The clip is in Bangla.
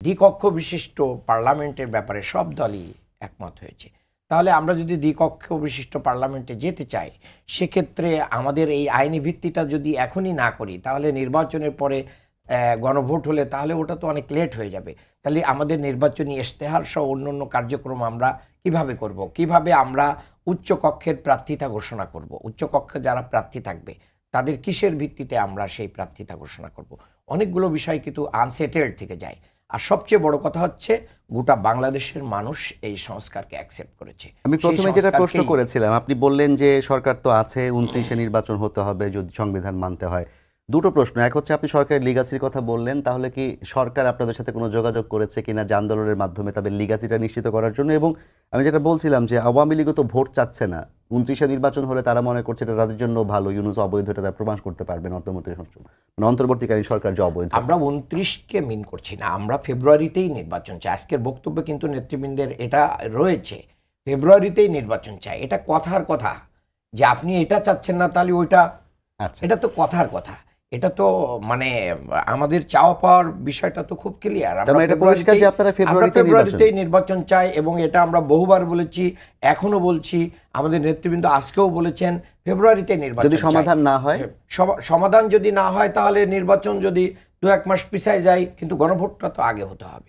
দ্বিকক্ষ বিশিষ্ট পার্লামেন্টের ব্যাপারে সব দলই একমত হয়েছে। তাহলে আমরা যদি দ্বিকক্ষ বিশিষ্ট পার্লামেন্টে যেতে চাই, সেক্ষেত্রে আমাদের এই আইনি ভিত্তিটা যদি এখনই না করি, তাহলে নির্বাচনের পরে গণভোট হলে তাহলে ওটা তো অনেক লেট হয়ে যাবে। তাহলে আমাদের নির্বাচনী ইশতেহার সহ অন্য কার্যক্রম আমরা কিভাবে করব, কিভাবে আমরা উচ্চকক্ষের প্রার্থিতা ঘোষণা করব, উচ্চকক্ষে যারা প্রার্থী থাকবে তাদের কিসের ভিত্তিতে আমরা সেই প্রার্থিতা ঘোষণা করব, অনেকগুলো বিষয় কিন্তু আনসেটেলড থেকে যায়। আর সবচেয়ে বড় কথা হচ্ছে গোটা বাংলাদেশের মানুষ এই সংস্কারকে অ্যাকসেপ্ট করেছে। আমি প্রথমে যেটা প্রশ্ন করেছিলাম, আপনি বললেন যে সরকার তো আছে, 29-এ নির্বাচন হতে হবে যদি সংবিধান মানতে হয়। দুটো প্রশ্ন, এক হচ্ছে আপনি সরকারের লিগাসির কথা বললেন, তাহলে কি সরকার আপনাদের সাথে কোনো যোগাযোগ করেছে কিনা যে আন্দোলনের মাধ্যমে তাদের লিগাসিটা নিশ্চিত করার জন্য? এবং আমি যেটা বলছিলাম যে আওয়ামী লীগও তো ভোট চাচ্ছে না, 29-এ নির্বাচন হলে তারা মনে করছে এটা তাদের জন্য ভালো, ইউনূস অবৈধ, এটা তারা প্রমাণ করতে পারবেন অন্তর্বর্তীকালীন সরকার যে অবৈধ। আমরা 29কে মিন করছি না, আমরা ফেব্রুয়ারিতেই নির্বাচন চাই। আজকের বক্তব্যে কিন্তু নেতৃবৃন্দের এটা রয়েছে, ফেব্রুয়ারিতেই নির্বাচন চাই। এটা কথার কথা যে আপনি এটা চাচ্ছেন না তাহলে ওইটা, এটা তো কথার কথা। এটা তো মানে আমাদের চাওয়া পাওয়ার বিষয়টা তো খুব ক্লিয়ার। আমরা ফেব্রুয়ারিতেই নির্বাচন চাই এবং এটা আমরা বহুবার বলেছি, এখনো বলছি, আমাদের নেতৃবৃন্দ আজকেও বলেছেন ফেব্রুয়ারিতে নির্বাচন। যদি সমাধান না হয়, সমাধান যদি না হয় তাহলে নির্বাচন যদি 2-1 মাস পিছায় যায়, কিন্তু গণভোটটা তো আগে হতে হবে।